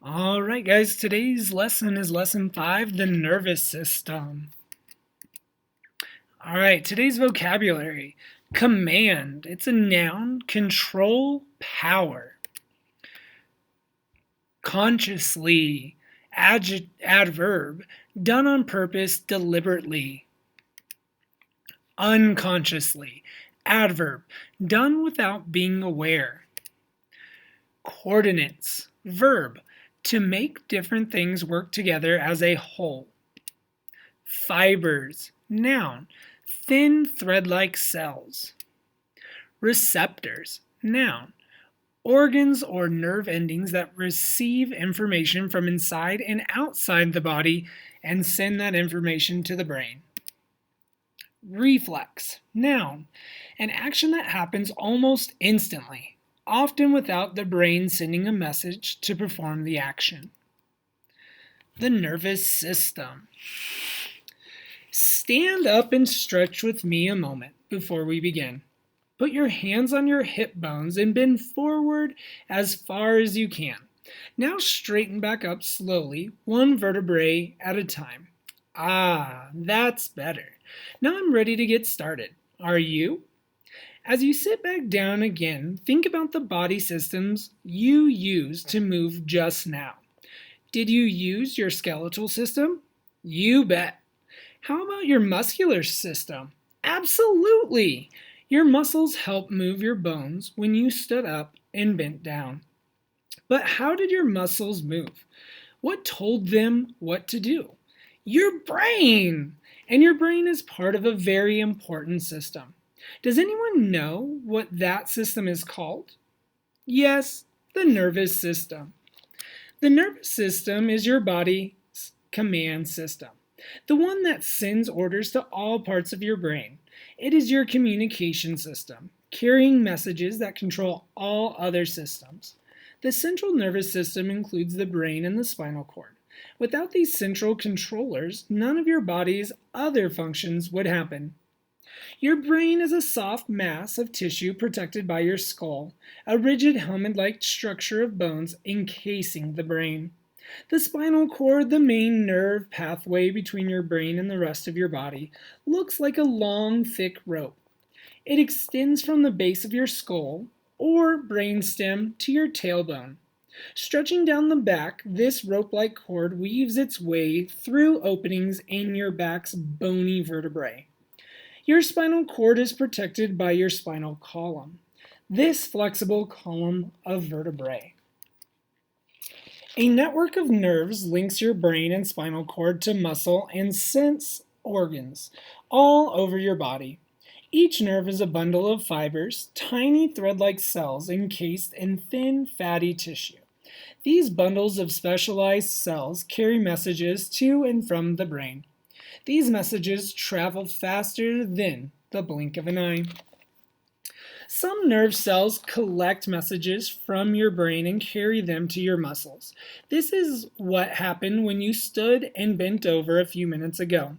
All right, guys, today's lesson is lesson 5, the nervous system. All right, today's vocabulary. Command. It's a noun. Control, power. Consciously. Adverb. Done on purpose, deliberately. Unconsciously. Adverb. Done without being aware. Coordinates. Verb. To make different things work together as a whole. Fibers. Noun. Thin thread-like cells. Receptors. Noun. Organs or nerve endings that receive information from inside and outside the body and send that information to the brain. Reflex. Noun. An action that happens almost instantly, often without the brain sending a message to perform the action. The nervous system. Stand up and stretch with me a moment before we begin. Put your hands on your hip bones and bend forward as far as you can. Now straighten back up slowly, one vertebrae at a time. That's better. Now I'm ready to get started. Are you? As you sit back down again, think about the body systems you used to move just now. Did you use your skeletal system? You bet. How about your muscular system? Absolutely! Your muscles help move your bones when you stood up and bent down. But how did your muscles move? What told them what to do? Your brain! And your brain is part of a very important system. Does anyone know what that system is called? Yes, the nervous system. The nervous system is your body's command system, the one that sends orders to all parts of your brain. It is your communication system, carrying messages that control all other systems. The central nervous system includes the brain and the spinal cord. Without these central controllers, none of your body's other functions would happen. Your brain is a soft mass of tissue protected by your skull, a rigid helmet-like structure of bones encasing the brain. The spinal cord, the main nerve pathway between your brain and the rest of your body, looks like a long, thick rope. It extends from the base of your skull, or brainstem, to your tailbone. Stretching down the back, this rope-like cord weaves its way through openings in your back's bony vertebrae. Your spinal cord is protected by your spinal column, this flexible column of vertebrae. A network of nerves links your brain and spinal cord to muscle and sense organs all over your body. Each nerve is a bundle of fibers, tiny thread-like cells encased in thin, fatty tissue. These bundles of specialized cells carry messages to and from the brain. These messages travel faster than the blink of an eye. Some nerve cells collect messages from your brain and carry them to your muscles. This is what happened when you stood and bent over a few minutes ago.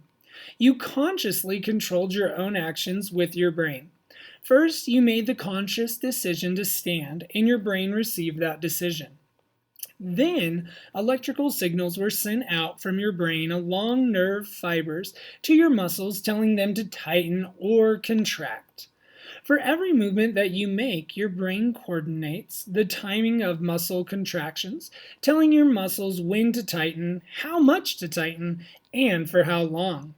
You consciously controlled your own actions with your brain. First, you made the conscious decision to stand, and your brain received that decision. Then, electrical signals were sent out from your brain along nerve fibers to your muscles, telling them to tighten or contract. For every movement that you make, your brain coordinates the timing of muscle contractions, telling your muscles when to tighten, how much to tighten, and for how long.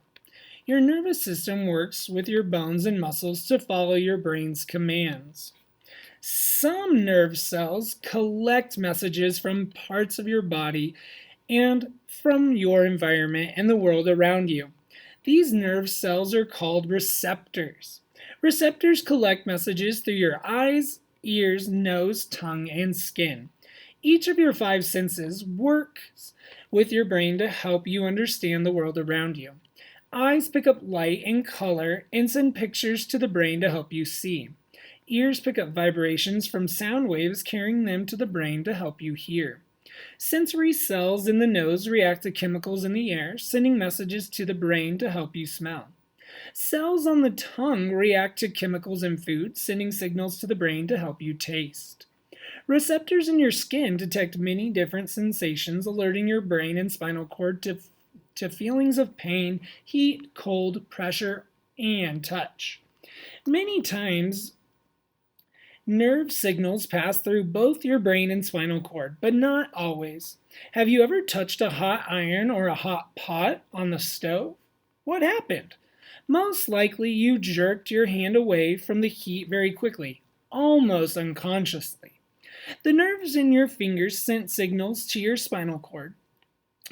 Your nervous system works with your bones and muscles to follow your brain's commands. Some nerve cells collect messages from parts of your body and from your environment and the world around you. These nerve cells are called receptors. Receptors collect messages through your eyes, ears, nose, tongue, and skin. Each of your 5 senses works with your brain to help you understand the world around you. Eyes pick up light and color and send pictures to the brain to help you see. Ears pick up vibrations from sound waves, carrying them to the brain to help you hear. Sensory cells in the nose react to chemicals in the air, sending messages to the brain to help you smell. Cells on the tongue react to chemicals in food, sending signals to the brain to help you taste. Receptors in your skin detect many different sensations, alerting your brain and spinal cord to feelings of pain, heat, cold, pressure, and touch. Many times, nerve signals pass through both your brain and spinal cord, but not always. Have you ever touched a hot iron or a hot pot on the stove? What happened? Most likely you jerked your hand away from the heat very quickly, almost unconsciously. The nerves in your fingers sent signals to your spinal cord,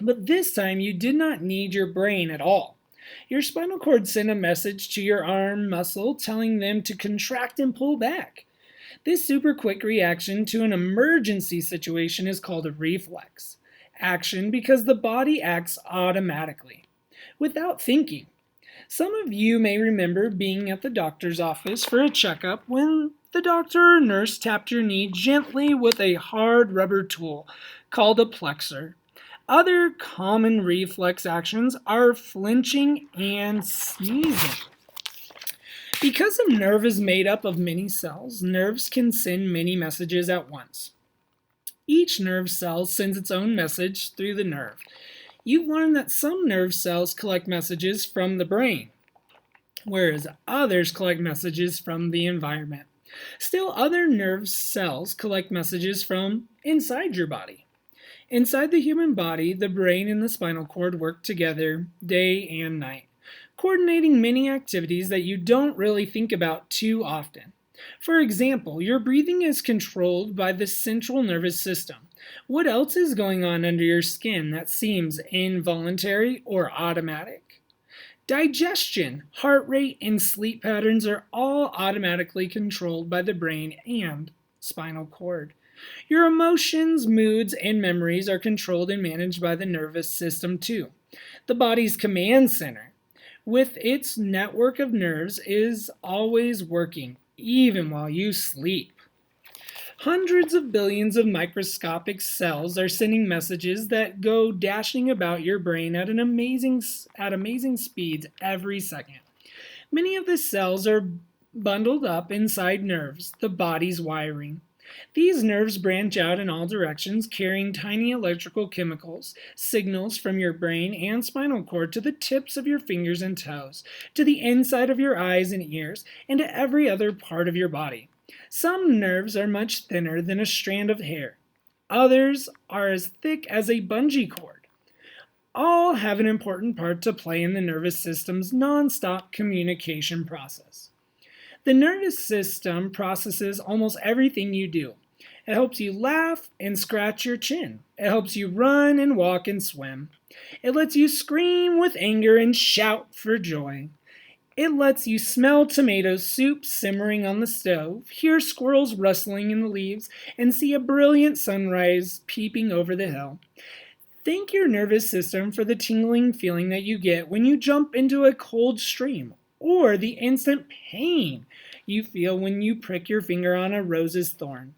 but this time you did not need your brain at all. Your spinal cord sent a message to your arm muscle telling them to contract and pull back. This super quick reaction to an emergency situation is called a reflex action because the body acts automatically, without thinking. Some of you may remember being at the doctor's office for a checkup when the doctor or nurse tapped your knee gently with a hard rubber tool called a plexor. Other common reflex actions are flinching and sneezing. Because a nerve is made up of many cells, nerves can send many messages at once. Each nerve cell sends its own message through the nerve. You've learned that some nerve cells collect messages from the brain, whereas others collect messages from the environment. Still, other nerve cells collect messages from inside your body. Inside the human body, the brain and the spinal cord work together day and night, coordinating many activities that you don't really think about too often. For example, your breathing is controlled by the central nervous system. What else is going on under your skin that seems involuntary or automatic? Digestion, heart rate, and sleep patterns are all automatically controlled by the brain and spinal cord. Your emotions, moods, and memories are controlled and managed by the nervous system too. The body's command center, with its network of nerves, is always working, even while you sleep. Hundreds of billions of microscopic cells are sending messages that go dashing about your brain at amazing speeds every second. Many of the cells are bundled up inside nerves, the body's wiring. These nerves branch out in all directions, carrying tiny electrical chemicals, signals from your brain and spinal cord to the tips of your fingers and toes, to the inside of your eyes and ears, and to every other part of your body. Some nerves are much thinner than a strand of hair. Others are as thick as a bungee cord. All have an important part to play in the nervous system's non-stop communication process. The nervous system processes almost everything you do. It helps you laugh and scratch your chin. It helps you run and walk and swim. It lets you scream with anger and shout for joy. It lets you smell tomato soup simmering on the stove, hear squirrels rustling in the leaves, and see a brilliant sunrise peeping over the hill. Thank your nervous system for the tingling feeling that you get when you jump into a cold stream, or the instant pain you feel when you prick your finger on a rose's thorn.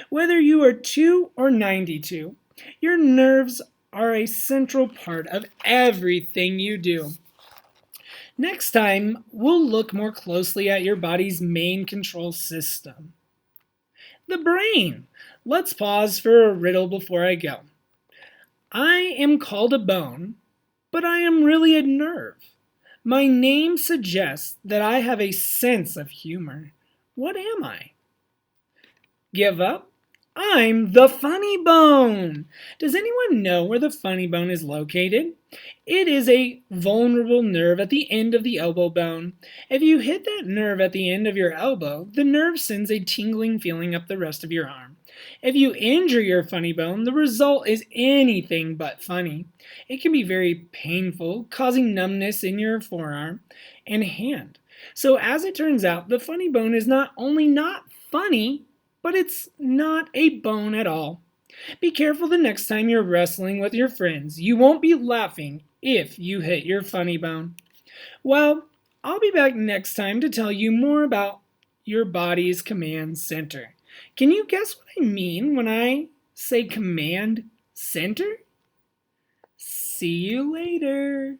Whether you are 2 or 92, your nerves are a central part of everything you do. Next time, we'll look more closely at your body's main control system, the brain. Let's pause for a riddle before I go. I am called a bone, but I am really a nerve. My name suggests that I have a sense of humor. What am I? Give up? I'm the funny bone. Does anyone know where the funny bone is located? It is a vulnerable nerve at the end of the elbow bone. If you hit that nerve at the end of your elbow, the nerve sends a tingling feeling up the rest of your arm. If you injure your funny bone, the result is anything but funny. It can be very painful, causing numbness in your forearm and hand. So as it turns out, the funny bone is not only not funny, but it's not a bone at all. Be careful the next time you're wrestling with your friends. You won't be laughing if you hit your funny bone. Well, I'll be back next time to tell you more about your body's command center. Can you guess what I mean when I say command center? See you later.